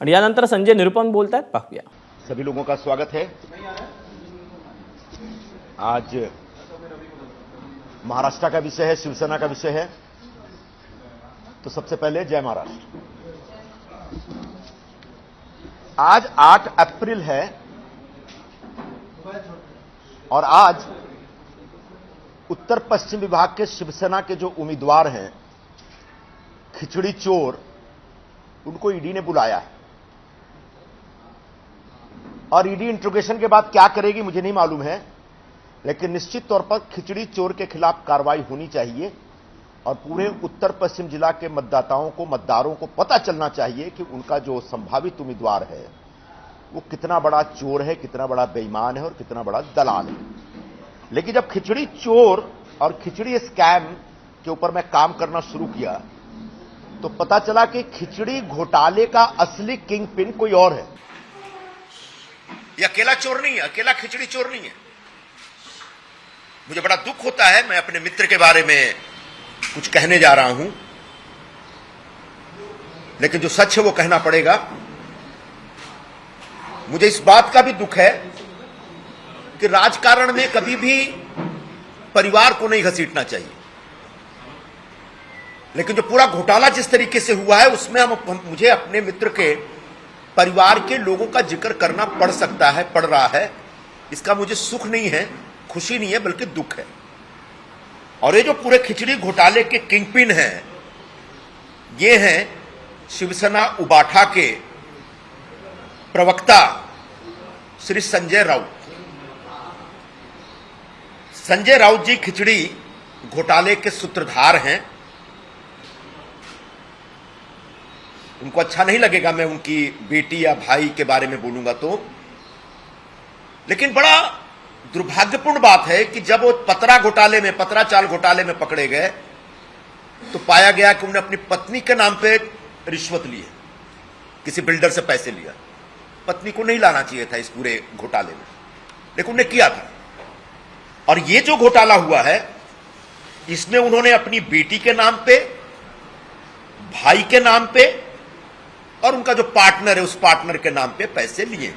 आणि यानंतर संजय निरुपम बोलतायत, पाहूया. सभी लोगों का स्वागत है. आज महाराष्ट्र का विषय है, शिवसेना का विषय है. तो सबसे पहले जय महाराष्ट्र. आज 8 अप्रैल है और आज उत्तर पश्चिम विभाग के शिवसेना के जो उम्मीदवार हैं, खिचड़ी चोर, उनको ईडी ने बुलाया है. और ईडी इंट्रोगेशन के बाद क्या करेगी मुझे नहीं मालूम है, लेकिन निश्चित तौर पर खिचड़ी चोर के खिलाफ कार्रवाई होनी चाहिए और पूरे उत्तर पश्चिम जिला के मतदारों को पता चलना चाहिए कि उनका जो संभावित उम्मीदवार है वो कितना बड़ा चोर है, कितना बड़ा बेईमान है और कितना बड़ा दलाल है. लेकिन जब खिचड़ी चोर और खिचड़ी स्कैम के ऊपर मैं काम करना शुरू किया तो पता चला कि खिचड़ी घोटाले का असली किंग पिन कोई और है. ये अकेला चोर नहीं है, अकेला खिचड़ी चोर नहीं है. मुझे बड़ा दुख होता है, मैं अपने मित्र के बारे में कुछ कहने जा रहा हूं, लेकिन जो सच है वो कहना पड़ेगा. मुझे इस बात का भी दुख है कि राजकारण में कभी भी परिवार को नहीं घसीटना चाहिए, लेकिन जो पूरा घोटाला जिस तरीके से हुआ है उसमें मुझे अपने मित्र के परिवार के लोगों का जिक्र करना पड़ सकता है, पड़ रहा है. इसका मुझे सुख नहीं है, खुशी नहीं है, बल्कि दुख है. और ये जो पूरे खिचड़ी घोटाले के किंगपिन हैं, ये हैं शिवसेना उबाठा के प्रवक्ता श्री संजय राउत. संजय राउत जी खिचड़ी घोटाले के सूत्रधार हैं. उनको अच्छा नहीं लगेगा मैं उनकी बेटी या भाई के बारे में बोलूंगा तो, लेकिन बड़ा दुर्भाग्यपूर्ण बात है कि जब वो पतरा चाल घोटाले में पकड़े गए तो पाया गया कि उन्होंने अपनी पत्नी के नाम पे रिश्वत ली है, किसी बिल्डर से पैसे लिया. पत्नी को नहीं लाना चाहिए था इस पूरे घोटाले में, लेकिन उन्होंने किया था. और ये जो घोटाला हुआ है इसमें उन्होंने अपनी बेटी के नाम पे, भाई के नाम पे और उनका जो पार्टनर है उस पार्टनर के नाम पे पैसे लिए.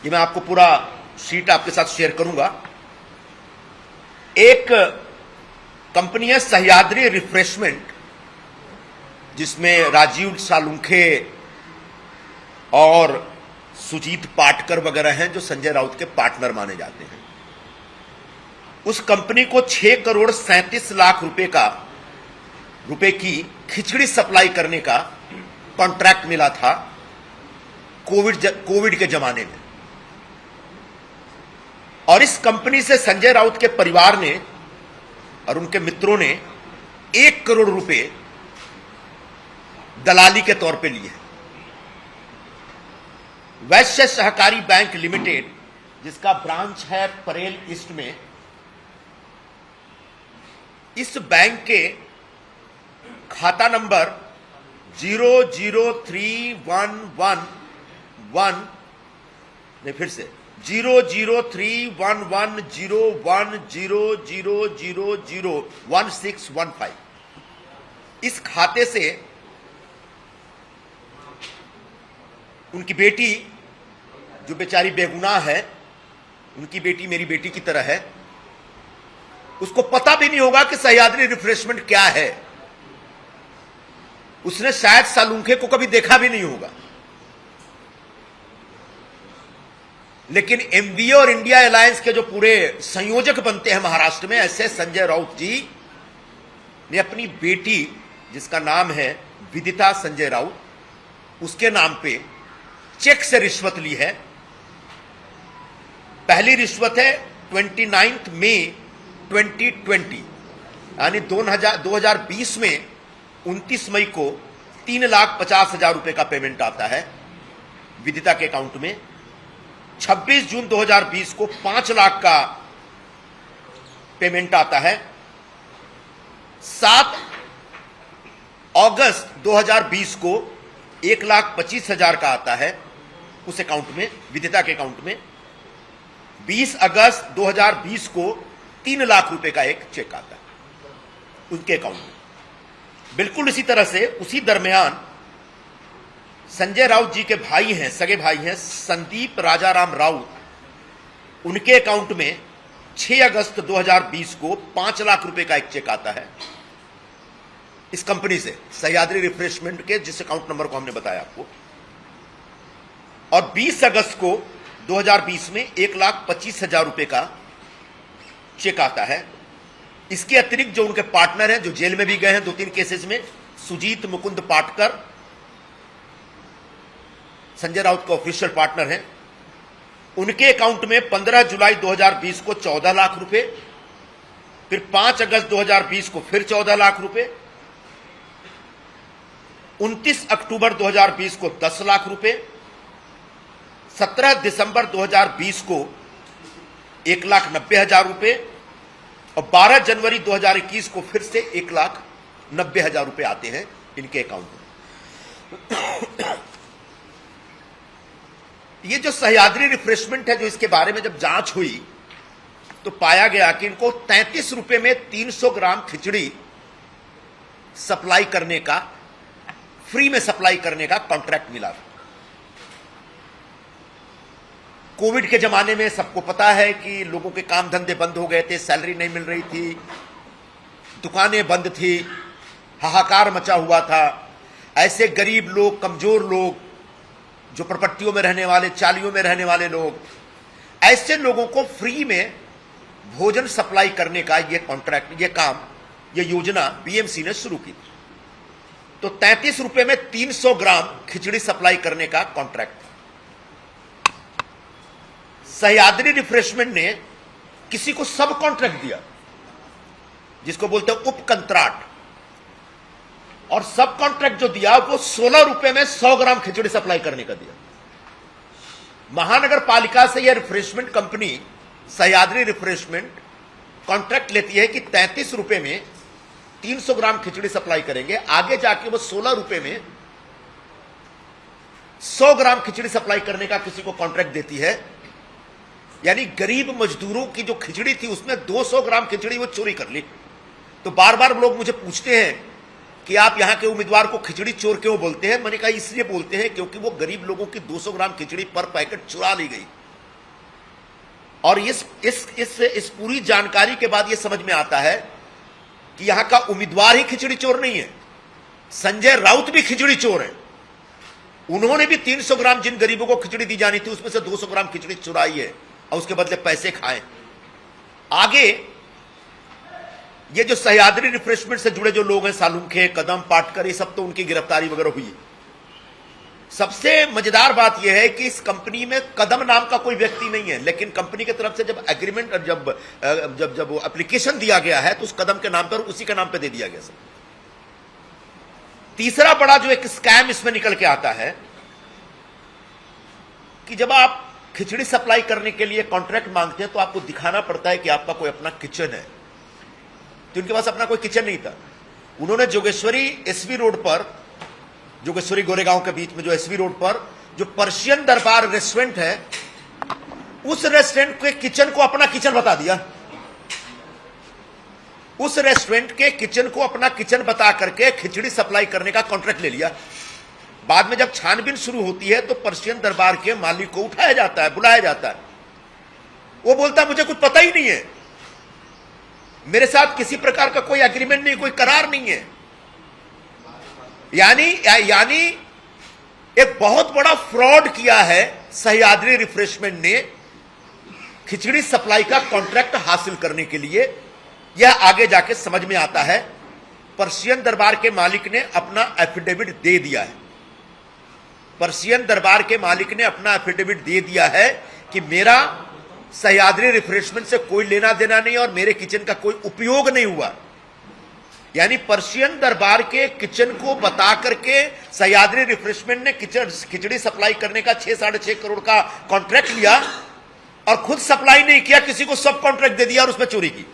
ये मैं आपको पूरा शीट आपके साथ शेयर करूंगा. एक कंपनी है सह्याद्री रिफ्रेशमेंट, जिसमें राजीव सालुंखे और सुजीत पाटकर वगैरह हैं जो संजय राउत के पार्टनर माने जाते हैं. उस कंपनी को 6,37,00,000 रुपए की खिचड़ी सप्लाई करने का कॉन्ट्रैक्ट मिला था कोविड के जमाने में. और इस कंपनी से संजय राउत के परिवार ने और उनके मित्रों ने 1 करोड़ रुपए दलाली के तौर पे लिए. वैश्य सहकारी बैंक लिमिटेड, जिसका ब्रांच है परेल ईस्ट में, इस बैंक के खाता नंबर 00311 नहीं, फिर से 003110100001615, इस खाते से उनकी बेटी, जो बेचारी बेगुनाह है, उनकी बेटी मेरी बेटी की तरह है, उसको पता भी नहीं होगा कि सह्याद्री रिफ्रेशमेंट क्या है. उसने शायद सालुंखे को कभी देखा भी नहीं होगा. लेकिन एमवीए और इंडिया अलायंस के जो पूरे संयोजक बनते हैं महाराष्ट्र में, ऐसे संजय राउत जी ने अपनी बेटी, जिसका नाम है विदिता संजय राउत, उसके नाम पे चेक से रिश्वत ली है. पहली रिश्वत है 29 मई 2020, यानी 2020 में 29 मई को 3,50,000 रुपए का पेमेंट आता है विदिता के अकाउंट में. 26 जून 2020 को 5 लाख का पेमेंट आता है. 7 अगस्त 2020 को 1,25,000 का आता है उस अकाउंट में, विदिता के अकाउंट में. 20 अगस्त 2020 को 3 लाख रुपए का एक चेक आता है उनके अकाउंट में. बिल्कुल इसी तरह से उसी दरमियान संजय राउत जी के भाई हैं, सगे भाई हैं, संदीप राजाराम राउत, उनके अकाउंट में 6 अगस्त 2020 को 5 लाख रुपए का एक चेक आता है इस कंपनी से, सह्याद्री रिफ्रेशमेंट के, जिस अकाउंट नंबर को हमने बताया आपको। और 20 अगस्त को 2020 में 1,25,000 रुपए का चेक आता है। इसके अतिरिक्त जो उनके पार्टनर हैं, जो जेल में भी गए हैं 2-3 केसेस में, सुजीत मुकुंद पाटकर संजय राउत के ऑफिशियल पार्टनर हैं, उनके अकाउंट में 15 जुलाई 2020 को 14 लाख रुपए, फिर 5 अगस्त 2020 को फिर 14 लाख रुपए, 29 अक्टूबर 2020 को 10 लाख रुपए, 17 दिसंबर 2020 को 1,90,000 रुपए और 12 जनवरी 2021 को फिर से 1,90,000 रुपए आते हैं इनके अकाउंट में। ये जो सह्याद्री रिफ्रेशमेंट है, जो इसके बारे में जब जांच हुई तो पाया गया कि इनको 33 रुपए में 300 ग्राम खिचड़ी सप्लाई करने का, फ्री में सप्लाई करने का कॉन्ट्रैक्ट मिला। कोविड के जमाने में सबको पता है कि लोगों के काम धंधे बंद हो गए थे, सैलरी नहीं मिल रही थी, दुकानें बंद थी, हाहाकार मचा हुआ था। ऐसे गरीब लोग, कमजोर लोग, जो प्रपट्टियों में रहने वाले, चालियों में रहने वाले लोग, ऐसे लोगों को फ्री में भोजन सप्लाई करने का ये कॉन्ट्रैक्ट, ये काम, ये योजना बीएमसी ने शुरू की। तो 33 रुपए में 300 ग्राम खिचड़ी सप्लाई करने का कॉन्ट्रैक्ट था। सह्याद्री रिफ्रेशमेंट ने किसी को सब कॉन्ट्रैक्ट दिया, जिसको बोलते हैं उप कंत्राट, और सब कॉन्ट्रैक्ट जो दिया वो 16 रुपए में 100 ग्राम खिचड़ी सप्लाई करने का दिया। महानगर पालिका से यह refreshment company Sahyadri refreshment contract लेती है कि 33 रुपए में 300 ग्राम खिचड़ी सप्लाई करेंगे। आगे जाके वो 16 रुपए में 100 ग्राम खिचड़ी सप्लाई करने का किसी को कॉन्ट्रैक्ट देती है। यानी गरीब मजदूरों की जो खिचड़ी थी उसमें 200 ग्राम खिचड़ी वो चोरी कर ली। तो बार बार लोग मुझे पूछते हैं कि आप यहां के उम्मीदवार को खिचड़ी चोर क्यों बोलते हैं। मैंने कहा इसलिए बोलते हैं क्योंकि वो गरीब लोगों की 200 ग्राम खिचड़ी पर पैकेट चुरा ली गई। और इस पूरी जानकारी के बाद यह समझ में आता है कि यहां का उम्मीदवार ही खिचड़ी चोर नहीं है, संजय राउत भी खिचड़ी चोर है। उन्होंने भी 300 ग्राम जिन गरीबों को खिचड़ी दी जानी थी उसमें से 200 ग्राम खिचड़ी चुराई है और उसके बदले पैसे खाए। आगे ये जो सह्याद्री रिफ्रेशमेंट से जुड़े जो लोग हैं, सालुंखे, कदम, पाटकर, ये सब तो उनकी गिरफ्तारी वगैरह हुई। सबसे मजेदार बात यह है कि इस कंपनी में कदम नाम का कोई व्यक्ति नहीं है, लेकिन कंपनी की तरफ से जब एग्रीमेंट, जब वो एप्लीकेशन दिया गया है तो उस कदम के नाम पर, उसी के नाम पर दे दिया गया सब। तीसरा बड़ा जो एक स्कैम इसमें निकल के आता है कि जब आप खिचड़ी सप्लाई करने के लिए कॉन्ट्रैक्ट मांगते हैं तो आपको दिखाना पड़ता है कि आपका कोई अपना किचन है। तो उनके पास अपना कोई किचन नहीं था। उन्होंने जोगेश्वरी एसवी रोड पर, जोगेश्वरी गोरेगांव के बीच में जो एसवी रोड पर जो पर्शियन दरबार रेस्टोरेंट है, उस रेस्टोरेंट के किचन को अपना किचन बता दिया। उस रेस्टोरेंट के किचन को अपना किचन बता करके खिचड़ी सप्लाई करने का कॉन्ट्रैक्ट ले लिया। बाद में जब छानबीन शुरू होती है तो पर्शियन दरबार के मालिक को उठाया जाता है, बुलाया जाता है। वो बोलता है मुझे कुछ पता ही नहीं है, मेरे साथ किसी प्रकार का कोई एग्रीमेंट नहीं, कोई करार नहीं है। यानी एक बहुत बड़ा फ्रॉड किया है सह्याद्री रिफ्रेशमेंट ने खिचड़ी सप्लाई का कॉन्ट्रैक्ट हासिल करने के लिए। यह आगे जाके समझ में आता है। पर्शियन दरबार के मालिक ने अपना एफिडेविट दे दिया है। पर्शियन दरबार के मालिक ने अपना एफिडेविट दे दिया है कि मेरा सह्याद्री रिफ्रेशमेंट से कोई लेना देना नहीं और मेरे किचन का कोई उपयोग नहीं हुआ। यानी पर्शियन दरबार के किचन को बता करके सह्याद्री रिफ्रेशमेंट ने खिचड़ी सप्लाई करने का 6-6.5 करोड़ का कॉन्ट्रैक्ट लिया और खुद सप्लाई नहीं किया, किसी को सब कॉन्ट्रैक्ट दे दिया और उसमें चोरी की।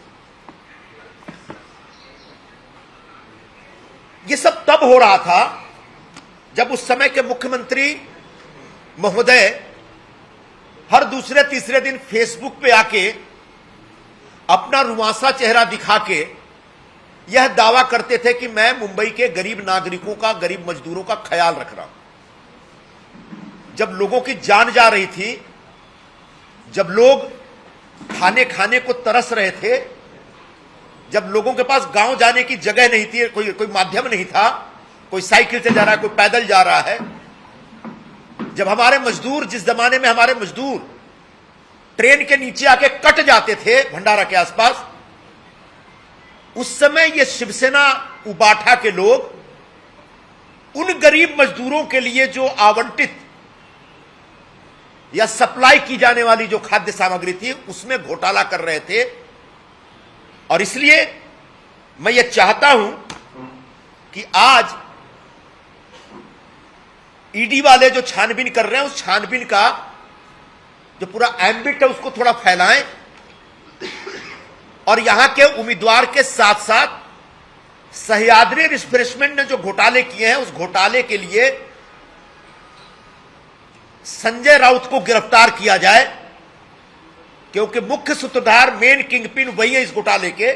यह सब तब हो रहा था जब उस समय के मुख्यमंत्री महोदय हर दूसरे तीसरे दिन फेसबुक पे आके अपना रुआंसा चेहरा दिखा के यह दावा करते थे कि मैं मुंबई के गरीब नागरिकों का, गरीब मजदूरों का ख्याल रख रहा हूं। जब लोगों की जान जा रही थी, जब लोग खाने खाने को तरस रहे थे, जब लोगों के पास गांव जाने की जगह नहीं थी, कोई माध्यम नहीं था, कोई साइकिल से जा रहा है, कोई पैदल जा रहा है, जब हमारे मजदूर, जिस जमाने में हमारे मजदूर ट्रेन के नीचे आके कट जाते थे भंडारा के आसपास, उस समय ये शिवसेना उबाठा के लोग उन गरीब मजदूरों के लिए जो आवंटित या सप्लाई की जाने वाली जो खाद्य सामग्री थी उसमें घोटाला कर रहे थे। और इसलिए मैं ये चाहता हूं कि आज ईडी वाले जो छानबीन कर रहे हैं, उस छानबीन का जो पूरा एम्बिट है उसको थोड़ा फैलाएं और यहां के उम्मीदवार के साथ साथ सह्याद्री रिफ्रेशमेंट ने जो घोटाले किए हैं उस घोटाले के लिए संजय राउत को गिरफ्तार किया जाए, क्योंकि मुख्य सूत्रधार, मेन किंगपिन वही है इस घोटाले के।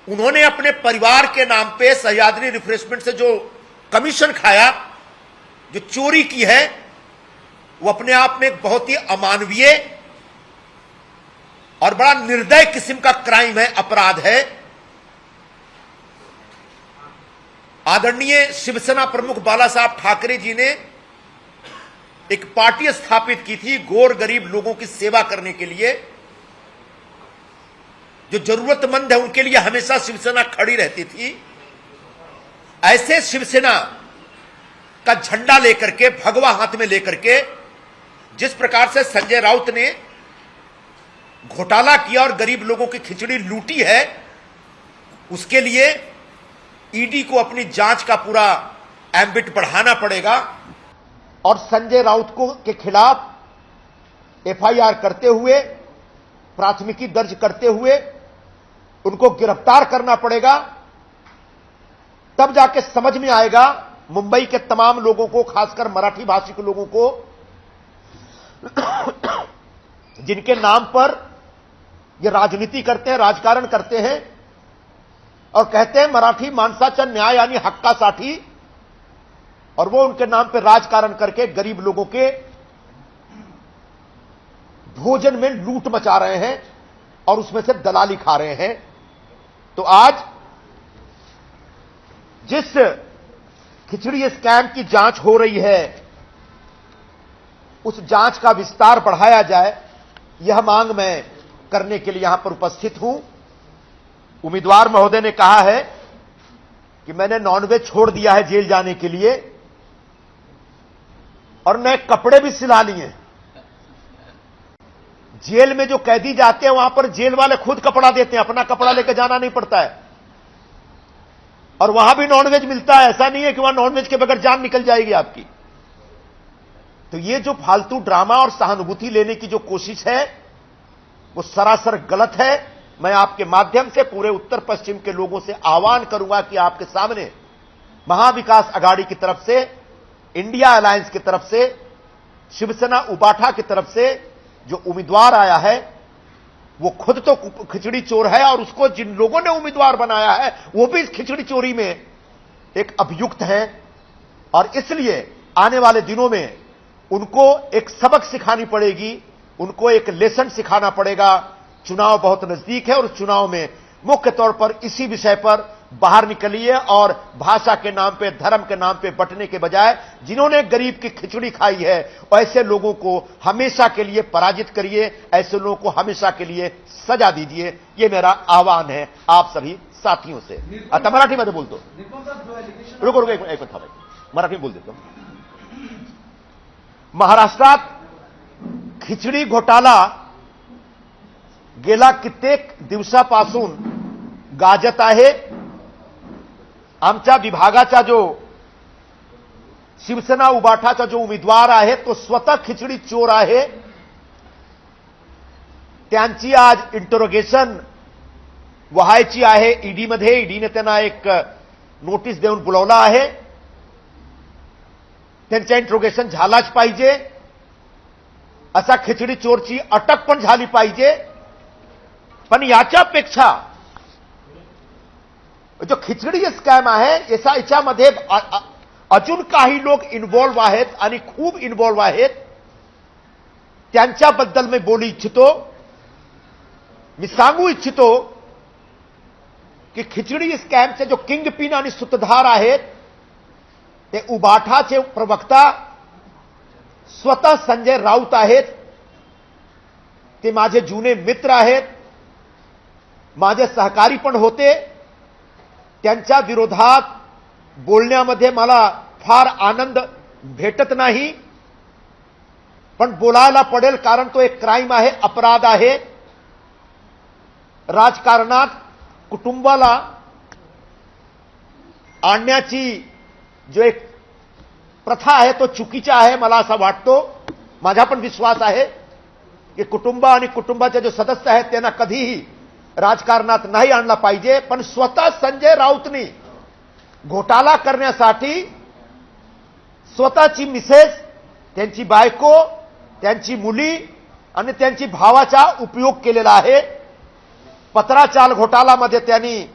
उन्होंने अपने परिवार के नाम पे सह्याद्री रिफ्रेशमेंट से जो कमीशन खाया, जो चोरी की है, वो अपने आप में एक बहुत ही अमानवीय और बड़ा निर्दय किस्म का क्राइम है, अपराध है। आदरणीय शिवसेना प्रमुख बाला साहब ठाकरे जी ने एक पार्टी स्थापित की थी गौर गरीब लोगों की सेवा करने के लिए। जो जरूरतमंद है उनके लिए हमेशा शिवसेना खड़ी रहती थी। ऐसे शिवसेना का झंडा लेकर के, भगवा हाथ में लेकर के, जिस प्रकार से संजय राउत ने घोटाला किया और गरीब लोगों की खिचड़ी लूटी है, उसके लिए ईडी को अपनी जांच का पूरा एम्बिट बढ़ाना पड़ेगा और संजय राउत को के खिलाफ एफआईआर करते हुए, प्राथमिकी दर्ज करते हुए उनको गिरफ्तार करना पड़ेगा। तब जाके समझ में आएगा मुंबई के तमाम लोगों को, खासकर मराठी भाषी के लोगों को, जिनके नाम पर ये राजनीति करते हैं, राजकारण करते हैं और कहते हैं मराठी माणसाचा न्याय यानी हक्कासाठी, और वो उनके नाम पर राजकारण करके गरीब लोगों के भोजन में लूट मचा रहे हैं और उसमें से दलाली खा रहे हैं। तो आज जिस खिचड़ी स्कैम की जांच हो रही है, उस जांच का विस्तार बढ़ाया जाए, यह मांग मैं करने के लिए यहां पर उपस्थित हूं। उम्मीदवार महोदय ने कहा है कि मैंने नॉनवेज छोड़ दिया है जेल जाने के लिए और नए कपड़े भी सिला लिए। जेल में जो कैदी जाते हैं वहां पर जेल वाले खुद कपड़ा देते हैं, अपना कपड़ा लेकर जाना नहीं पड़ता है और वहां भी नॉनवेज मिलता है। ऐसा नहीं है कि वहां नॉनवेज के बगैर जान निकल जाएगी आपकी। तो ये जो फालतू ड्रामा और सहानुभूति लेने की जो कोशिश है वो सरासर गलत है। मैं आपके माध्यम से पूरे उत्तर पश्चिम के लोगों से आह्वान करूंगा कि आपके सामने महाविकास अघाड़ी की तरफ से, इंडिया अलायंस की तरफ से, शिवसेना उबाठा की तरफ से जो उम्मीदवार आया है वो खुद तो खिचड़ी चोर है और उसको जिन लोगों ने उम्मीदवार बनाया है वो भी इस खिचड़ी चोरी में एक अभियुक्त है। और इसलिए आने वाले दिनों में उनको एक सबक सिखानी पड़ेगी, उनको एक लेसन सिखाना पड़ेगा। चुनाव बहुत नजदीक है और उस चुनाव में मुख्य तौर पर इसी विषय पर बाहर निकलिए और भाषा के नाम पे, धर्म के नाम पे बंटने के बजाय जिन्होंने गरीब की खिचड़ी खाई है ऐसे लोगों को हमेशा के लिए पराजित करिए, ऐसे लोगों को हमेशा के लिए सजा दीजिए। ये मेरा आह्वान है आप सभी साथियों से। आता मराठी मध्ये बोलतो, रुको रुको एक मिनिट था भाई, मराठी बोल देतो। महाराष्ट्रात खिचडी घोटाळा गेला कित्येक दिवसापासून गाजत आहे। आमच्या विभागाचा जो शिवसेना उबाठाचा जो उमेदवार आहे तो स्वतः खिचडी चोर आहे। त्यांची आज इंटरोगेशन व्हायची आहे ईडी मध्ये। ईडीने त्यांना एक नोटीस देऊन बोलावलं आहे। त्यांचं इंटरोगेशन झालाच पाहिजे, असा खिचडी चोरची अटक पण झाली पाहिजे। पण याच्यापेक्षा जो खिचडी स्कॅम आहे याच्यामध्ये अजून काही लोक इन्व्हॉल्व्ह आहेत आणि खूप इन्व्हॉल्व्ह आहेत, त्यांच्याबद्दल मी बोलू इच्छितो. मी सांगू इच्छितो की खिचडी स्कॅमचे जो किंग पिन आणि सूत्रधार आहेत ते उबाठाचे प्रवक्ता स्वतः संजय राऊत आहेत. ते माझे जुने मित्र आहेत, माझे सहकारी पण होते. त्यांच्या विरोधात बोलण्यामध्ये मला फार आनंद भेटत नाही, पण बोलायला पडेल, कारण तो एक क्राइम आहे, अपराध आहे. राजकारणात कुटुंबाला आणण्याची जो एक प्रथा आहे तो चुकीचा आहे, मला असं वाटतो. माझा पण विश्वास आहे की कुटुंब आणि कुटुंबाचे जो सदस्य आहेत त्यांना कधीही राजकारणात नाही आणला पाहिजे. पण स्वतः संजय राऊतनी घोटाळा करण्यासाठी स्वतःची मिसेस, त्यांची बायको, त्यांची मुली आणि त्यांची भावाचा उपयोग केलेला आहे. पत्राचाल घोटाळ्यामध्ये त्यांनी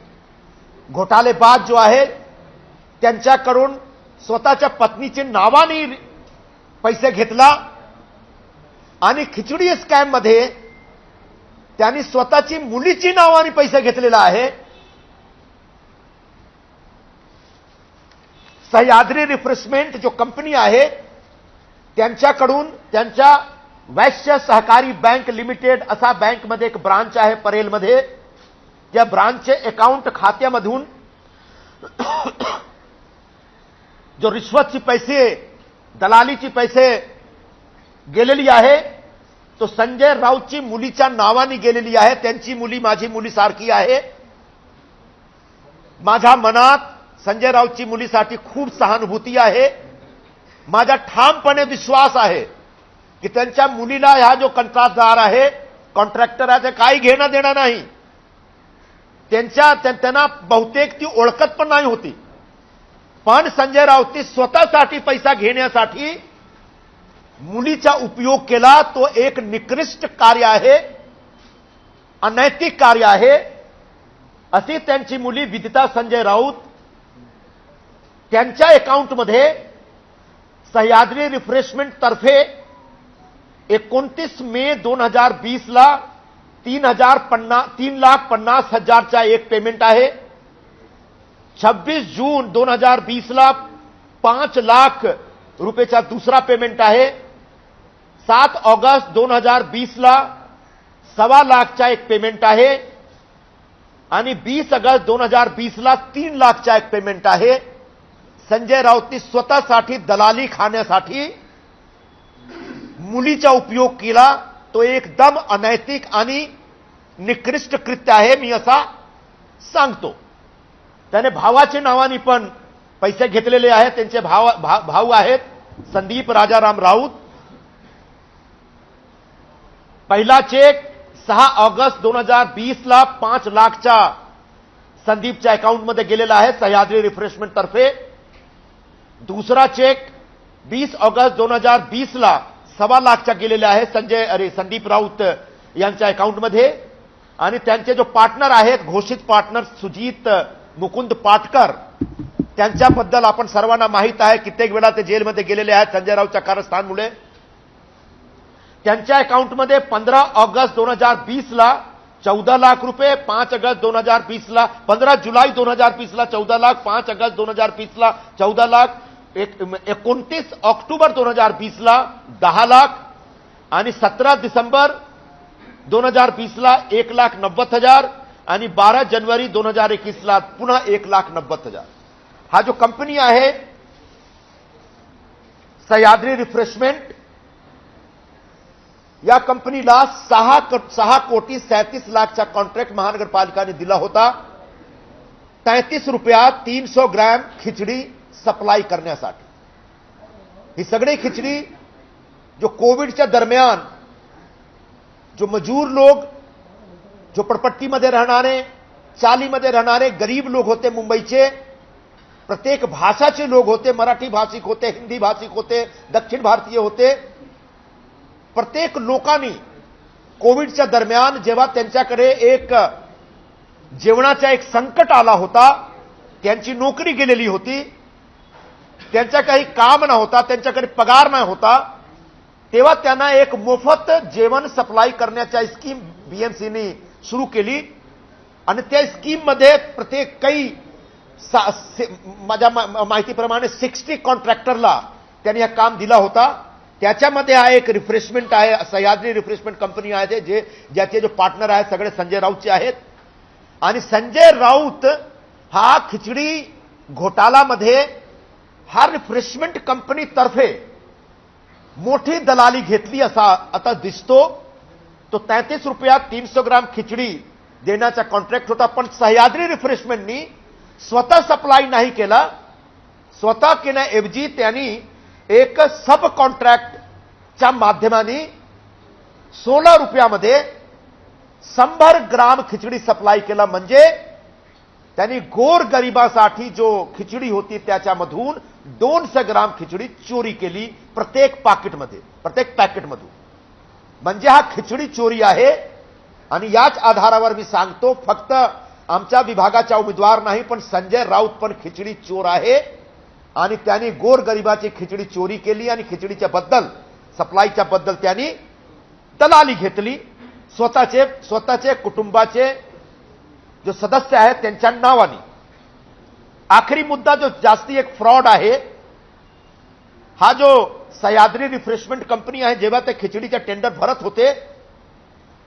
घोटाळेबाज जो आहे त्यांच्याकडून स्वतःच्या पत्नीचे नावाने पैसे घेतला आणि खिचडी स्कॅम मध्ये त्यांनी स्वतःची मुलीची नावाने पैसे घेतलेला आहे. सह्याद्री रिफ्रेशमेंट जो कंपनी आहे त्यांच्याकडून त्यांच्या वैश्य सहकारी बँक लिमिटेड असा बँकमध्ये एक ब्रांच आहे परेलमध्ये, त्या ब्रांचचे अकाउंट खात्यामधून जो रिश्वतची पैसे, दलालीची पैसे गेलेली आहे तो संजय राऊतची मुलीच्या नावाने गेलेली आहे. त्यांची मुली माझी मुली सारखी आहे. माझ्या मनात संजय राऊतची मुलीसाठी खूप सहानुभूती आहे. माझा ठामपणे विश्वास आहे की त्यांच्या मुलीला हा जो कंत्राटदार आहे, कॉन्ट्रॅक्टर आहे, ते काही घेणं देणं नाही. त्यांना बहुतेक ती ओळखत पण नाही होती, पण संजय राऊतनी स्वतःसाठी पैसा घेण्यासाठी मुलीचा उपयोग केला. तो एक निकृष्ट कार्य आहे, अनैतिक कार्य आहे. अशी त्यांची मुली विदिता संजय राऊत त्यांच्या अकाउंटमध्ये सह्याद्री रिफ्रेशमेंट तर्फे 29 मे 2020 ला 3,50,000चा एक पेमेंट आहे. 26 जून 2020 ला 5 लाख रुपयेचा दुसरा पेमेंट आहे. 7 ऑगस्ट 2020 ला 1.25 लाखचा एक पेमेंट आहे आणि 20 ऑगस्ट 2020 ला 3 लाखचा एक पेमेंट आहे. संजय राऊतनी स्वतःसाठी दलाली खाण्यासाठी मुलीचा उपयोग केला. तो एकदम अनैतिक आणि निकृष्ट कृत्य आहे, मी असा सांगतो. त्याने भावाच्या नावाने पण पैसे घेतलेले आहेत. त्यांचे भाऊ आहेत संदीप राजाराम राऊत. पहिला चेक 6 ऑगस्ट 2020 ला 5 लाखच्या संदीपच्या अकाउंटमध्ये गेलेला आहे सह्याद्री रिफ्रेशमेंट तर्फे. दुसरा चेक 20 ऑगस्ट 2020 ला 1.25 लाखचा गेलेला आहे संदीप राऊत यांच्या अकाउंटमध्ये. आणि त्यांचे जो पार्टनर आहेत, घोषित पार्टनर सुजीत मुकुंद पाटकर, त्यांच्याबद्दल आपण सर्वांना माहित आहे. कित्येक वेळा ते जेलमध्ये गेलेले आहेत संजय राऊतच्या कारस्थानमुळे. त्यांच्या अकाउंटमध्ये 15 ऑगस्ट 2020 ला 14 लाख रुपये, 5 ऑगस्ट 2020 ला 15 जुलै 2020 ला 14 लाख, 5 ऑगस्ट 2020 ला 14 लाख, 29 ऑक्टोबर 2020 ला 10 लाख आणि 17 डिसेंबर 2020 ला 1,90,000 आणि 12 जानेवारी 2021 ला पुन्हा 1,90,000. हा जो कंपनी आहे सह्याद्री रिफ्रेशमेंट, या कंपनीला 6 कोटी 37 लाखचा कॉन्ट्रॅक्ट महानगरपालिकाने दिला होता 33 रुपयात 300 ग्रॅम खिचडी सप्लाय करण्यासाठी. ही सगळी खिचडी जो कोविडच्या दरम्यान जो मजूर लोग, झोपडपट्टीमध्ये राहणारे, चालीमध्ये राहणारे गरीब लोक होते मुंबईचे, प्रत्येक भाषाचे लोक होते, मराठी भाषिक होते, हिंदी भाषिक होते, दक्षिण भारतीय होते. प्रत्येक लोकांनी कोविडच्या दरम्यान जेव्हा त्यांच्याकडे एक जेवणाचा एक संकट आला होता, त्यांची नोकरी गेलेली होती, त्यांच्या काही काम न होता, त्यांच्याकडे पगार नाही होता, तेव्हा त्यांना एक मोफत जेवण सप्लाय करण्याच्या स्कीम बीएमसीने सुरू केली आणि त्या स्कीममध्ये प्रत्येक काही माझ्या माहितीप्रमाणे 60 कॉन्ट्रॅक्टरला त्यांनी हे काम दिला होता. त्याच्यामध्ये हा एक रिफ्रेशमेंट आहे, सह्याद्री रिफ्रेशमेंट कंपनी आहे, ज्याचे जो पार्टनर आहे सगळे संजय राऊतचे आहेत. आणि संजय राऊत हा खिचडी घोटाळामध्ये हा रिफ्रेशमेंट कंपनीतर्फे मोठी दलाली घेतली असा आता दिसतो. तो 33 रुपयात 300 ग्राम खिचडी देण्याचा कॉन्ट्रॅक्ट होता, पण सह्याद्री रिफ्रेशमेंटनी स्वतः सप्लाय नाही केला. स्वतः केण्याऐवजी त्यांनी एक सब कॉन्ट्रॅक्टच्या माध्यमाने 16 रुपयामध्ये 100 ग्राम खिचडी सप्लाय केला. म्हणजे त्यांनी गोर गरिबासाठी जो खिचडी होती त्याच्यामधून 200 ग्राम खिचडी चोरी केली प्रत्येक पॅकेटमधून. म्हणजे हा खिचडी चोरी आहे. आणि याच आधारावर मी सांगतो, फक्त आमच्या विभागाचा उमेदवार नाही पण संजय राऊत पण खिचडी चोर आहे. आणि त्यांनी गोर गरिबाची खिचडी चोरी केली आणि खिचडीच्या बद्दल सप्लायच्या बद्दल त्यांनी दलाली घेतली. स्वतःचे कुटुंबाचे जो सदस्य आहेत त्यांच्या नावाने. आखरी मुद्दा जो जास्ती एक फ्रॉड आहे, हा जो सह्याद्री रिफ्रेशमेंट कंपनी आहे, जेव्हा ते खिचडीच्या टेंडर भरत होते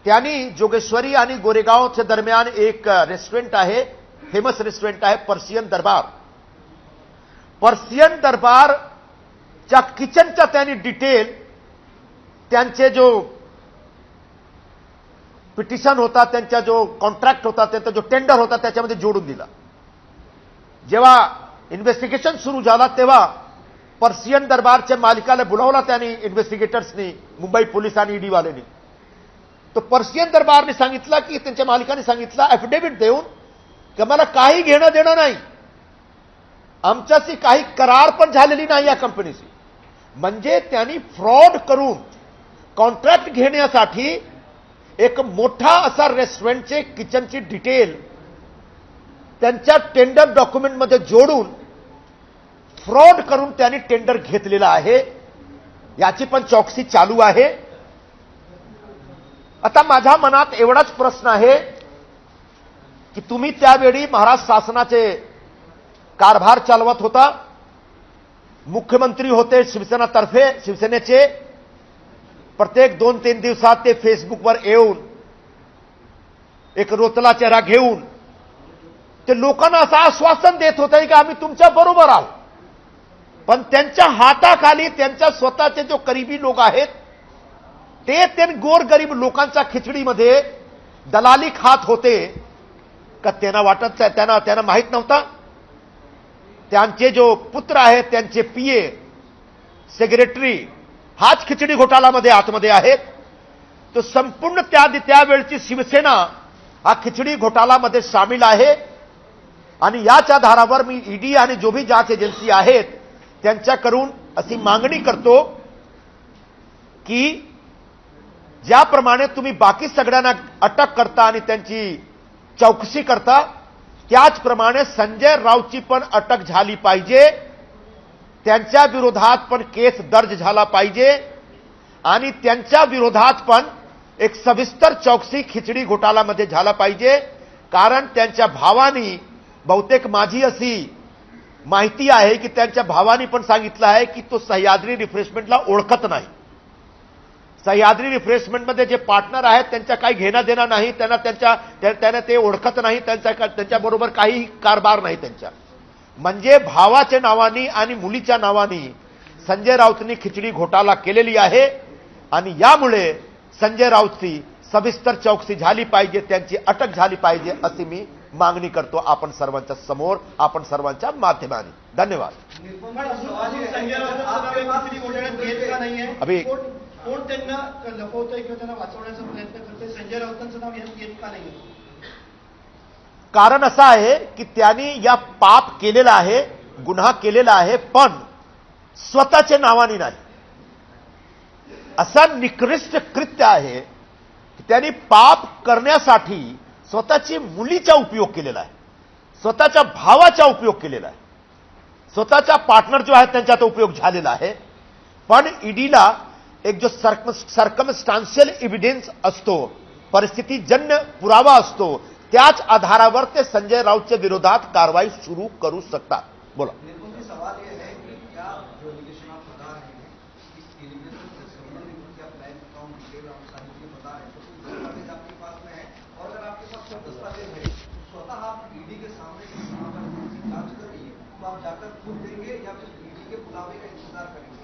त्यांनी जोगेश्वरी आणि गोरेगावच्या दरम्यान एक रेस्टॉरंट आहे, फेमस रेस्टॉरंट आहे पर्शियन दरबारच्या किचनच्या त्यांनी डिटेल त्यांचे जो पिटिशन होता, त्यांचा जो कॉन्ट्रॅक्ट होता, त्यांचा जो टेंडर होता त्याच्यामध्ये जोडून दिला. जेव्हा इन्व्हेस्टिगेशन सुरू झाला तेव्हा पर्शियन दरबारच्या मालिकाला बोलावला त्यांनी इन्व्हेस्टिगेटर्सनी, मुंबई पोलीस आणि ईडी वाल्यांनी. तो पर्शियन दरबारने सांगितलं की त्यांच्या मालिकाने सांगितलं ॲफिडेव्हिट देऊन की मला काही घेणं देणं नाही, आमच्याशी काही करार पण झालेली नाही या कंपनीशी. म्हणजे त्यांनी फ्रॉड करून कॉन्ट्रॅक्ट घेण्यासाठी एक मोठा असा रेस्टॉरंटचे किचनची डिटेल त्यांच्या टेंडर डॉक्युमेंटमध्ये जोडून फ्रॉड करून त्यांनी टेंडर घेतलेला आहे. याची पण चौकशी चालू आहे. आता माझ्या मनात एवढाच प्रश्न आहे की तुम्ही त्यावेळी महाराष्ट्र शासनाचे कारभार चालवत होता, मुख्यमंत्री होते शिवसेनेचे. प्रत्येक 2-3 दिवसात ते फेसबुकवर येऊन एक रोतला चेहरा घेऊन ते लोकांना असं आश्वासन देत होते की आम्ही तुमच्या बरोबर आहोत. पण त्यांच्या हाताखाली त्यांच्या स्वतःचे जो करीबी लोक आहेत ते गोरगरीब लोकांच्या खिचडीमध्ये दलाली खात होते का त्यांना वाटत त्यांना माहित नव्हता. त्यांचे जो पुत्र आहेत, त्यांचे पीए, सेक्रेटरी हाच खिचडी घोटाळ्यामध्ये आतमध्ये आहेत. तो संपूर्ण त्यावेळची शिवसेना हा खिचडी घोटाळ्यामध्ये सामील आहे. आणि याच आधारावर मी ईडी आणि जो भी जांच एजन्सी आहेत त्यांच्याकडून अशी मागणी करतो की ज्याप्रमाणे तुम्ही बाकी सगळ्यांना अटक करता आणि त्यांची चौकशी करता, त्याचप्रमाणे संजय राऊतची पण अटक झाली पाहिजे. त्यांच्या विरोधात पण केस दर्ज झाला पाहिजे आणि त्यांच्या विरोधात पण एक सविस्तर चौकशी खिचडी घोटाळ्यामध्ये झाला पाहिजे. कारण त्यांच्या भावानी, बहुतेक माझी अशी माहिती आहे की त्यांच्या भावानी पण सांगितलं आहे की तो सह्याद्री रिफ्रेशमेंटला ओळखत नाही. सह्याद्री रिफ्रेशमेंटमध्ये जे पार्टनर आहेत त्यांच्या काही घेणं देणं नाही, त्यांना ते ओळखत नाही, त्यांच्याबरोबर काही कारभार नाही त्यांच्या. म्हणजे भावाच्या नावानी आणि मुलीच्या नावानी संजय राऊतनी खिचडी घोटाळा केलेली आहे. आणि यामुळे संजय राऊतची सविस्तर चौकशी झाली पाहिजे, त्यांची अटक झाली पाहिजे अशी मी मागणी करतो आपण सर्वांच्या समोर, आपण सर्वांच्या माध्यमाने. धन्यवाद. अभी कोण त्यांना लपवतोय किंवा त्यांना वाचवण्याचा प्रयत्न करते, संजय राऊतांचं नाव यात येत का नाही? कारण असं आहे की त्यांनी या पाप केलेला आहे, गुन्हा केलेला आहे, पण स्वतःच्या नावाने नाही. असा निकृष्ट कृत्य आहे की त्यांनी पाप करण्यासाठी स्वतःची मुलीचा उपयोग केलेला आहे, स्वतःच्या भावाचा उपयोग केलेला आहे. स्वतःचा पार्टनर जो आहे त्यांचा तो उपयोग झालेला आहे. पण ईडीला एक जो सर्कमस्टान्शियल एव्हिडन्स असतो, परिस्थितीजन्य पुरावा असतो, त्याच आधारावर ते संजय राऊतच्या विरोधात कारवाई सुरू करू शकतात. बोला. सवाल यह है कि क्या जो एलिगेशन आप बता रहे हैं इस एलिगेशन से संबंधित क्या बैंक अकाउंट डिटेल आप सारी चीजें बता रहे हैं तो कुछ दस्तावेज आपके पास में है और अगर आपके पास कोई दस्तावेज है स्वतः आप ईडी के सामने वहां पर जांच कर रही है तो आप जाकर खुद देंगे या फिर ईडी के बुलावे का इंतजार करेंगे?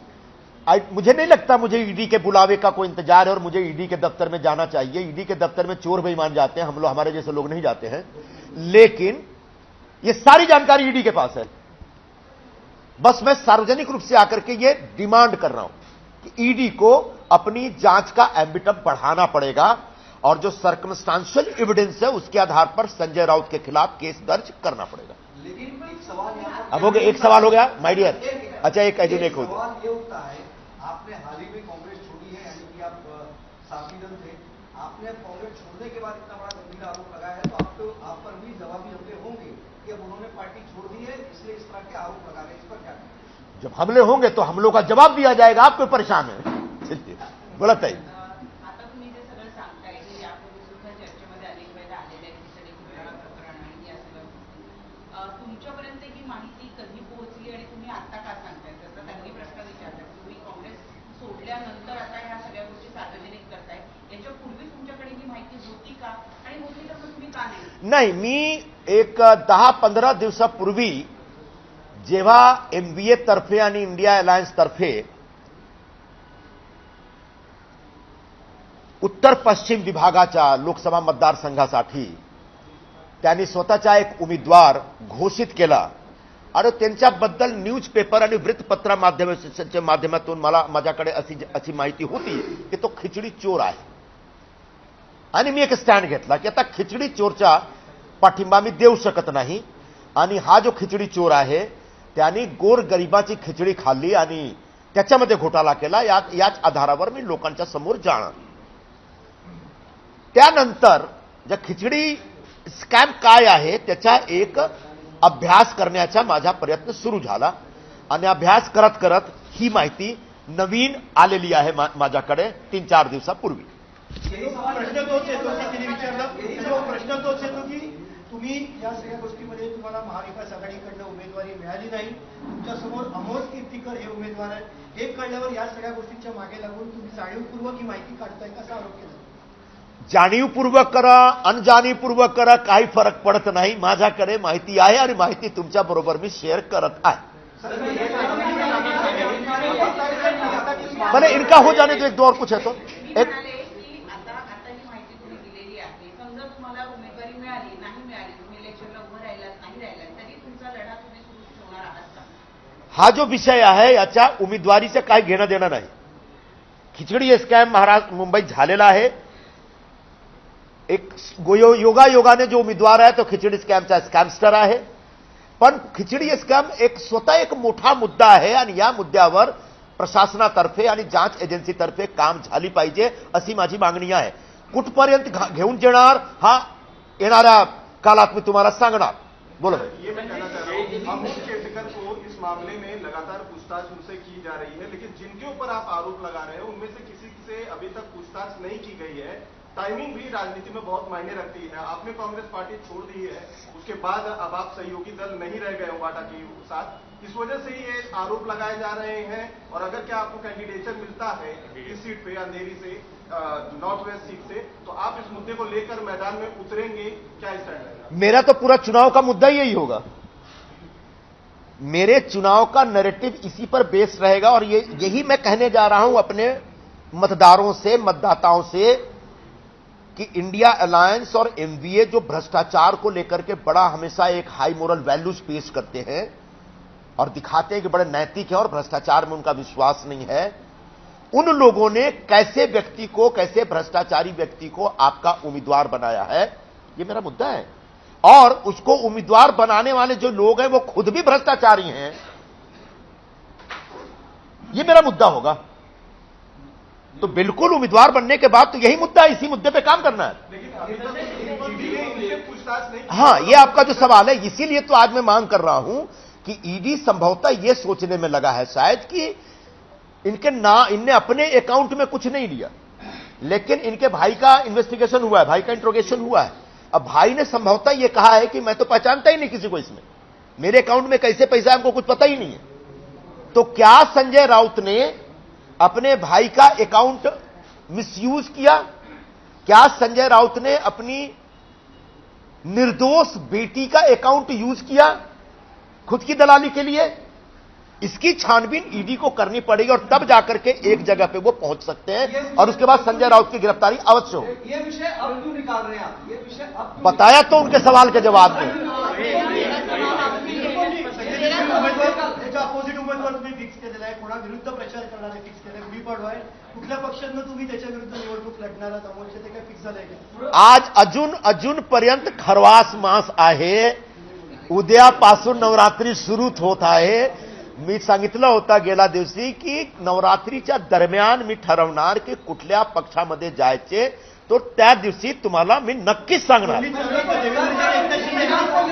मुझे नहीं लगता मुझे ईडी के बुलावे का कोई इंतजार है और मुझे ईडी के दफ्तर में जाना चाहिए. ईडी के दफ्तर में चोर बेईमान जाते हैं, हम लोग हमारे जैसे लोग नहीं जाते हैं. लेकिन ये सारी जानकारी ईडी के पास है. बस मैं सार्वजनिक रूप से आकर के ये डिमांड कर रहा हूं कि ईडी को अपनी जांच का एम्बिटम बढ़ाना पड़ेगा और जो सर्कमस्टांशियल एविडेंस है उसके आधार पर संजय राउत के खिलाफ केस दर्ज करना पड़ेगा. लेकिन एक सवाल अब हो गया, एक सवाल हो गया माय डियर. अच्छा, एक एजुनेक हो गया. सवाल ये उठता है, आपने हाल ही में कांग्रेस छोड़ी है, यानी कि आप साथी दल थे, आपने कांग्रेस छोड़ने के बाद इतना बड़ा गंभीर आरोप लगाया है तो आप पर भी जवाबी हमले होंगे कि अब उन्होंने पार्टी छोड़ दी है इसलिए इस तरह के आरोप लगा रहे हैं, इस पर क्या कहें? जब हमले होंगे तो हमलों का जवाब दिया जाएगा. आप क्यों परेशान है? चलिए बोला ताई. आता तुम्ही जे सगळं सांगताय की यापूर्वी सुद्धा चर्चेमध्ये अनेक वेळा आलेल्या खिचडी घोटाळा प्रकरण आणि या सगळ्या गोष्टी तुमच्यापर्यंत ही माहिती कधी पोहोचली आणि तुम्ही आता का सांगताय? त्याचा त्यांनी प्रश्न विचारला. तुम्ही काँग्रेस सोडल्यानंतर आता ह्या सगळ्या गोष्टी सार्वजनिक करताय, याच्यापूर्वी तुमच्याकडे ही माहिती होती का आणि होती तर मग तुम्ही का नाही? मी एक 10-15 दिवसापूर्वी जेव्हा एमबीए तर्फे आणि इंडिया अलायन्स तर्फे उत्तर पश्चिम विभागाच्या लोकसभा मतदारसंघासाठी त्यांनी स्वतःचा एक उमेदवार घोषित केला आणि त्यांच्याबद्दल न्यूजपेपर आणि वृत्तपत्र माध्यमातून माझ्याकडे अशी माहिती होती की तो खिचडी चोर आहे. आणि मी एक स्टँड घेतला की आता खिचडी चोरचा पाठिंबा मी देऊ शकत नाही आणि हा जो खिचडी चोर आहे त्यांनी गोरगरिबाची खिचडी खाल्ली आणि त्याच्यामध्ये घोटाळा केला. याच आधारावर मी लोकांच्या समोर जाणार. त्यानंतर ज्या खिचडी स्कॅम काय आहे त्याचा एक अभ्यास करण्याचा माझा प्रयत्न सुरू झाला आणि अभ्यास करत करत ही माहिती नवीन आलेली आहे माझ्याकडे 3-4 दिवसापूर्वी. प्रश्न तोच येतो की तिने विचारला, प्रश्न तोच येतो की तुम्ही या सगळ्या गोष्टीमध्ये तुम्हाला महाविकास आघाडीकडनं उमेदवारी मिळाली नाही, तुमच्यासमोर अमोल कीर्तीकर हे उमेदवार आहेत, हे कळल्यावर या सगळ्या गोष्टींच्या मागे लागून तुम्ही जाणीवपूर्वक ही माहिती काढताय कसा आरोप केला? जाणीवपूर्वक करा अनजाणीवपूर्वक करा काही फरक पडत नाही. माझ्याकडे माहिती आहे आणि माहिती तुमच्या बरोबर मी शेअर करत आहे. भले इनका हो जाने तो एक दो और कुछ है तो एक आता ही माहिती तुम्ही दिलेली आहे. समजा तुम्हाला उमेदवारी मिळाली नाही मिळाली, तुम्ही इलेक्शनला उभं राहिलात नाही राहिलात, तरी तुमचा लढा तुम्ही सुरू ठेवणार आहात का? हा जो विषय आहे याच्या उमेदवारीचं काही घेणं देणं नाही. खिचडी स्कॅम मुंबईत झालेला आहे. एक योगायोगाने जो उमेदवार आहे तो खिचडी स्कॅमचा स्कॅमस्टर आहे. पण खिचडी स्कॅम स्वतः एक मोठा मुद्दा आहे आणि या मुद्द्यावर प्रशासनातर्फे आणि जांच एजन्सीतर्फे काम झाली पाहिजे अशी माझी मागणी आहे. कुठपर्यंत घेऊन येणार हा येणाऱ्या काळात मी तुम्हाला सांगणार. बोलो. ये मैं कहना चाह रहा हूँ, अमोल केतकर को इस मामले में लगातार पूछताछ उनसे की जा रही है, लेकिन जिनके ऊपर आप आरोप लगा रहे हैं उनमें से किसी से अभी तक पूछताछ नहीं की गई है. टाइमिंग भी राजनीति में बहुत मायने रखती है. आपने कांग्रेस पार्टी छोड़ दी है, उसके बाद अब आप सहयोगी दल नहीं रह गए वाटा के साथ, इस वजह से ही ये आरोप लगाए जा रहे हैं. और अगर क्या आपको कैंडिडेचर मिलता है इस सीट पे अंधेरी से नॉर्थ वेस्ट सीट से, तो आप इस मुद्दे को लेकर मैदान में उतरेंगे, क्या स्टैंड रहेगा? मेरा तो पूरा चुनाव का मुद्दा यही होगा. मेरे चुनाव का नैरेटिव इसी पर बेस्ड रहेगा और यही मैं कहने जा रहा हूं अपने मतदारों से, मतदाताओं से कि इंडिया अलायंस और एमवीए जो भ्रष्टाचार को लेकर के बड़ा हमेशा एक हाई मोरल वैल्यूज पेश करते हैं और दिखाते हैं कि बड़े नैतिक है और भ्रष्टाचार में उनका विश्वास नहीं है, उन लोगों ने कैसे व्यक्ति को, कैसे भ्रष्टाचारी व्यक्ति को आपका उम्मीदवार बनाया है, ये मेरा मुद्दा है. और उसको उम्मीदवार बनाने वाले जो लोग हैं वो खुद भी भ्रष्टाचारी हैं, ये मेरा मुद्दा होगा. तो बिल्कुल उम्मीदवार बनने के बाद तो यही मुद्दा है, इसी मुद्दे पे काम करना है. लेकिन अभी तक इनसे पूछताछ नहीं. हाँ, ये आपका जो सवाल है, इसीलिए तो आज मैं मांग कर रहा हूं कि ईडी संभवतः यह सोचने में लगा है शायद कि इनने अपने अकाउंट में कुछ नहीं लिया, लेकिन इनके भाई का इन्वेस्टिगेशन हुआ है, भाई का इंट्रोगेशन हुआ है। अब भाई ने संभवतः यह कहा है कि मैं तो पहचानता ही नहीं किसी को, इसमें मेरे अकाउंट में कैसे पैसा है हमको कुछ पता ही नहीं है। तो क्या संजय राउत ने अपने भाई का अकाउंट मिसयूज किया? क्या संजय राउत ने अपनी निर्दोष बेटी का अकाउंट यूज किया खुद की दलाली के लिए? इसकी छानबीन ईडी को करनी पड़ेगी और तब जाकर के एक जगह पे वो पहुंच सकते हैं और उसके बाद संजय राउत की गिरफ्तारी अवश्य हो। ये विषय अब क्यों निकाल रहे हैं आप? ये विषय अब बताया तो उनके सवाल के जवाब में। अपोजिट उमेदवार तुम्ही फिक्स केलेला आहे, कोणा विरुद्ध प्रचार करणारे फिक्स केले, गुढी पाडवा आहे, कुठल्या पक्षांना तुम्ही त्याच्या विरुद्ध निवडणूक लढणार आहात अमोलचे, ते काय फिक्स झालंय का? आज अजूनपर्यंत खरवास मास आहे, उद्यापासून नवरात्री सुरूच होत आहे। मी सांगितलं होतं गेल्या दिवशी की नवरात्रीच्या दरम्यान मी ठरवणार की कुठल्या पक्षामध्ये जायचे, तो त्या दिवशी तुम्हाला मी नक्कीच सांगणार।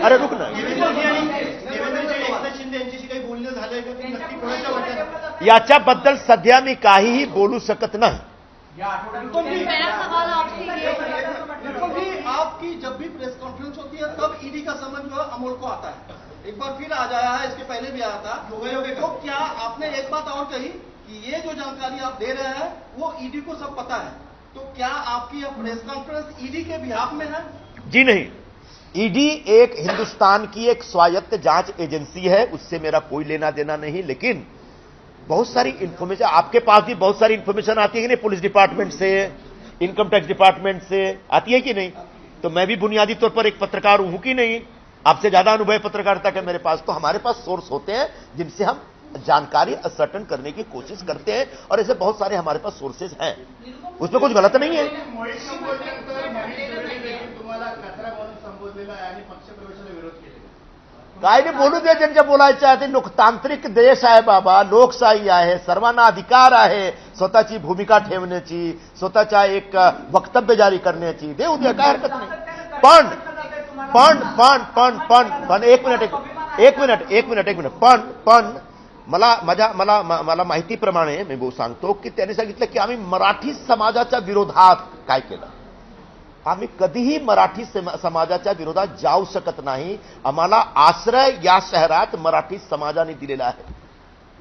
अरे रुक ना, याच्याबद्दल सध्या मी काहीही बोलू शकत नाही। आपकी जब भी प्रेस कॉन्फ्रेंस होती है तब ईडी का समन जो है अमोल को आता है, एक बार फिर आज आया है, इसके पहले भी आया था। तो क्या आपने एक बात और कही कि ये जो जानकारी आप दे रहे हैं वो ईडी को सब पता है, तो क्या आपकी यह प्रेस कॉन्फ्रेंस ईडी के बिहाफ में है? जी नहीं, ईडी एक हिंदुस्तान की एक स्वायत्त जांच एजेंसी है, उससे मेरा कोई लेना देना नहीं। लेकिन बहुत सारी इंफॉर्मेशन आपके पास भी बहुत सारी इंफॉर्मेशन आती है कि नहीं, पुलिस डिपार्टमेंट से, इनकम टैक्स डिपार्टमेंट से आती है कि नहीं? तो मैं भी बुनियादी तौर पर एक पत्रकार हूं कि नहीं? आपसे ज्यादा अनुभव पत्रकारिता का मेरे पास। तो हमारे पास सोर्स होते हैं जिनसे हम जानकारी असर्टन करने की कोशिश करते हैं, और ऐसे बहुत सारे हमारे पास सोर्सेज हैं, उसमें कुछ गलत नहीं है। काय नाही बोलू दे, ज्यांच्या बोलायचं आहे ते। लोकतांत्रिक देश आहे बाबा, लोकशाही आहे, सर्वांना अधिकार आहे स्वतःची भूमिका ठेवण्याची, स्वतःच्या एक वक्तव्य जारी करण्याची, देऊ द्या, काय हरकत नाही। पण एक मिनिट पण मला माहितीप्रमाणे मी सांगतो की त्यांनी सांगितलं की आम्ही मराठी समाजाच्या विरोधात काय केलं। आम्ही कधीही मराठी समाजाच्या विरोधात जाऊ शकत नाही। आम्हाला आश्रय या शहरात मराठी समाजाने दिलेला आहे।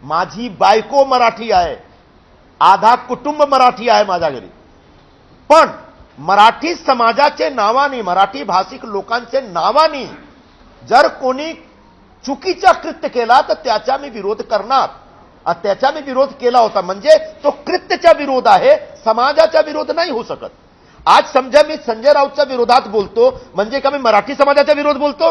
माझी बायको मराठी आहे, आधा कुटुंब मराठी आहे माझ्या घरी। पण मराठी समाजाचे नावाने, मराठी भाषिक लोकांचे नावाने जर कोणी चुकीचा कृत्य केला तर त्याचा मी विरोध करणार। त्याचा मी विरोध केला होता, म्हणजे तो कृत्याचा विरोध आहे, समाजाचा विरोध नाही होऊ शकत। आज समजा मी संजय राऊतच्या विरोधात बोलतो म्हणजे का मी मराठी समाजाचा विरोध बोलतो?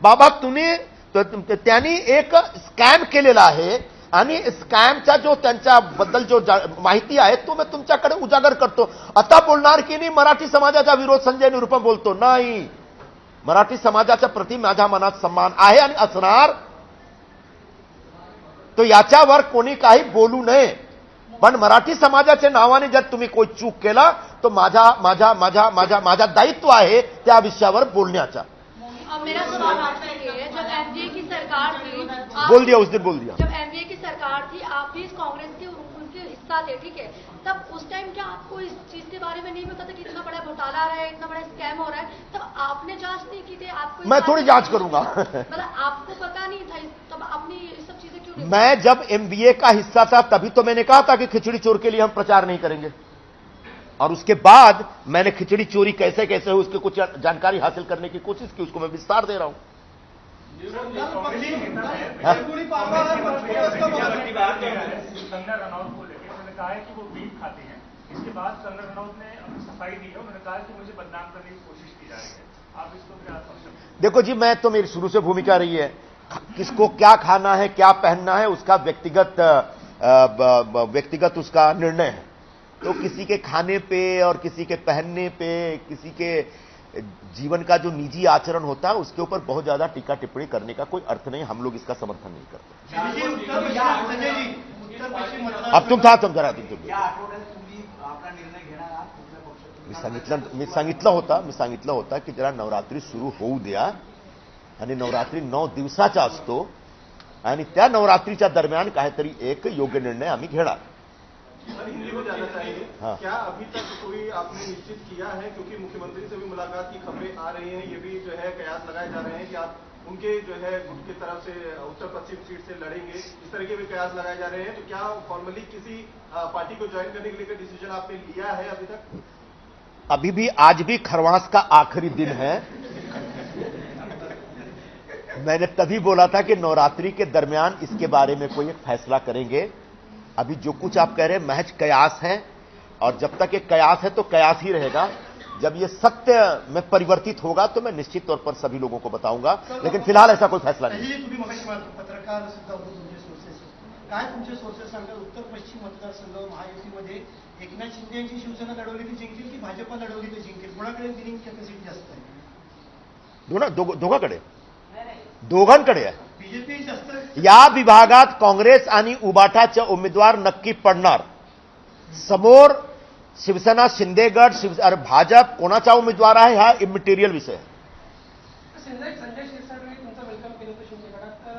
बाबा त्यांनी एक स्कॅम केलेला आहे आणि स्कॅमचा जो त्यांच्याबद्दल जो माहिती आहे तो मी तुमच्याकडे उजागर करतो। आता बोलणार की नाही मराठी समाजाचा विरोध संजय निरुपम बोलतो? नाही, मराठी समाजाच्या प्रति माझ्या मनात सन्मान आहे आणि असणार। तो याच्यावर कोणी काही बोलू नये, पण मराठी समाजाच्या नावाने जर तुम्ही कोई चूक केला तो माझा दायित्व आहे त्या विषयावर बोलण्याचा। मेरा सवाल आपसे ये है, जब एनडीए की सरकार थी, बोल दिया उस दिन, बोल दिया। जब एनडीए की सरकार थी, आप भी इस कांग्रेस के उनके हिस्सा थे, ठीक है, तब उस टाइम क्या आपको इस चीज के बारे में नहीं पता था कि इतना बड़ा घोटाला आ रहा है, इतना बड़ा स्कैम हो रहा है? तब आपने जांच नहीं की थी? आपको मैं थोड़ी जांच करूंगा। मतलब आपको पता नहीं था, तब आपने ये सब चीजें क्यों नहीं? मैं जब एमबीए का हिस्सा था तभी तो मैंने कहा था कि खिचड़ी चोर के लिए हम प्रचार नहीं करेंगे, और उसके बाद मैंने खिचड़ी चोरी कैसे कैसे हुई उसकी कुछ जानकारी हासिल करने की कोशिश की, उसको मैं विस्तार दे रहा हूं। कंगना रनौत को लेकर उन्होंने कहा है कि वो बीफ खाते हैं, इसके बाद कंगना रनौत ने अपनी सफाई दी है, उन्होंने कहा कि मुझे बदनाम करने की कोशिश की जा रही है, आप इसको क्या? देखो जी, मैं तो मेरी शुरू से भूमिका रही है, किसको क्या खाना है क्या पहनना है उसका व्यक्तिगत उसका निर्णय है। तो किसी के खाने पे और किसी के पहनने पे, किसी के जीवन का जो निजी आचरण होता है उसके ऊपर बहुत ज्यादा टीका टिप्पणी करने का कोई अर्थ नहीं, हम लोग इसका समर्थन नहीं करते। अब तुम जरा मी सांगितलं होता की जरा नवरात्री सुरू होऊ द्या, आणि नवरात्री 9 दिवसाचा असतो आणि त्या नवरात्रीच्या दरम्यान काहीतरी एक योग्य निर्णय आम्ही घेणार. सर हिंदी में जाना चाहिए. हाँ. क्या अभी तक कोई आपने निश्चित किया है, क्योंकि मुख्यमंत्री से भी मुलाकात की खबरें आ रही हैं, ये भी जो है कयास लगाए जा रहे हैं कि आप उनके जो है गुट की तरफ से उत्तर पश्चिम सीट से लड़ेंगे, इस तरह के भी कयास लगाए जा रहे हैं. तो क्या फॉर्मली किसी पार्टी को ज्वाइन करने के लिए डिसीजन आपने लिया है अभी तक? अभी भी आज भी खरवास का आखिरी दिन है. मैंने तभी बोला था कि नवरात्रि के दरमियान इसके बारे में कोई एक फैसला करेंगे. अभी जो कुछ आप कह रहे हैं महज कयास है, और जब तक एक कयास है तो कयास ही रहेगा. जब ये सत्य में परिवर्तित होगा तो मैं निश्चित तौर पर सभी लोगों को बताऊंगा, लेकिन फिलहाल ऐसा कोई फैसला नहीं. तुम्ही मगाशी म्हणाला पत्रकार सुद्धा होतो तुमचे सोर्सेस, काय तुमचे सोर्सेस सांगतात उत्तर पश्चिम मतदारसंघ महायुतीमध्ये एकनाथ शिंदे यांची शिवसेना लढवली ती जिंकेल की भाजपा लढवली तर जिंकेल, कोणाकडे विनिंग कॅपॅसिटी जास्त आहे? दोघांकडे आहे. बीजेपी जास्त या विभागात काँग्रेस आणि उबाटाचे उमेदवार नक्की पडणार. समोर शिवसेना, शिंदेगड, भाजप कोणाचा उमेदवार आहे हा इमटेरियल विषय आहे. संजय शिरसाटने तुमचं वेलकम केलं होतं शिंदेगडात, तर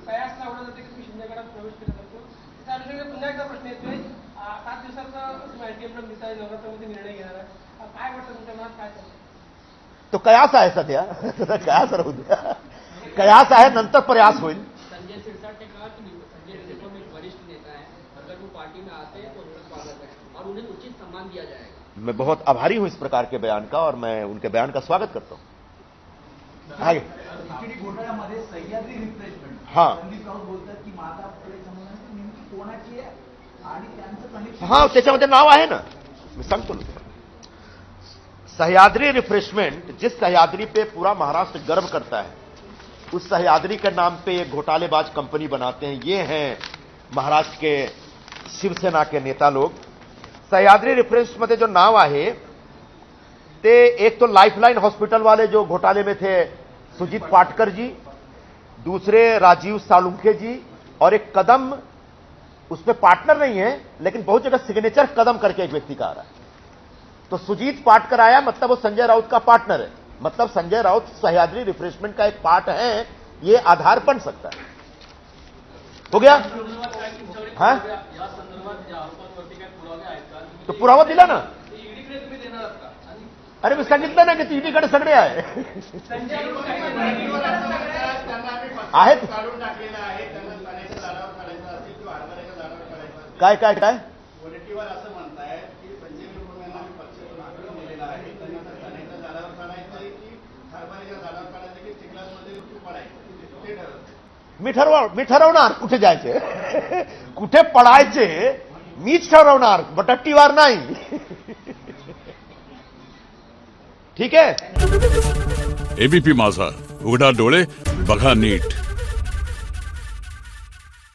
कयास लावला जाते की तुम्ही शिंदेगडात प्रवेश केला जातो. त्या अनुषंगाने पुन्हा एकदा प्रश्न येतोय, 7 दिवसाचा अँटीएमला मिळत आहे, नवरात्रामध्ये निर्णय घेणार आहे, काय वाटतं तुमच्या मनात, काय चालतं? तो कयास आहे सध्या. कयास राहू द्या. कयास आहे, नंतर प्रयास होईल. संजय सिरसाट ने कहा कि संजय निरुपम एक वरिष्ठ नेता है, अगर वो पार्टी में आते हैं तो उनका स्वागत है और उन्हें उचित सम्मान दिया जाएगा. मैं बहुत आभारी हूं इस प्रकार के बयान का और मैं उनके बयान का स्वागत करता हूं. आगे. घोटाळ्यामध्ये सह्याद्री रिफ्रेशमेंट, हाँ. संदीप राऊत बोलतात की माता फुले संमेलन नेमकी कोणाची आहे आणि त्यांचं कनेक्शन. हा, त्याच्यामध्ये नाव आहे ना, मी सांगतो ना. सह्याद्री रिफ्रेशमेंट, जिस सह्याद्री पे पूरा महाराष्ट्र गर्व करता है, उस सह्याद्री के नाम पे एक घोटालेबाज कंपनी बनाते हैं. ये हैं महाराष्ट्र के शिवसेना के नेता लोग. सह्याद्री रिफ्रेश मध्ये जो नाव आहे ते एक तो लाइफलाइन हॉस्पिटल वाले जो घोटाले में थे सुजीत पाटकर जी, दूसरे राजीव सालुंखे जी, और एक कदम उसमें पार्टनर नहीं है लेकिन बहुत जगह सिग्नेचर कदम करके एक व्यक्ति का आ रहा है. तो सुजीत पाटकर आया, मतलब वो संजय राउत का पार्टनर है, मतलब संजय राउत सह्याद्री रिफ्रेशमेंट का एक पार्ट है. ये आधार बन सकता है. हो गया. हाँ, तो पुरावा दिला ना. अरे मी सांगितलं ना की ईडीकडे सगळे आहे. आहेत. काय काय काय मी ठरवणार कुठे जायचे, कुठे पडायचे मीच ठरवणार, बटट्टीवार नाही. ठीक आहे. एबीपी माझा, उघडा डोळे बघा नीट.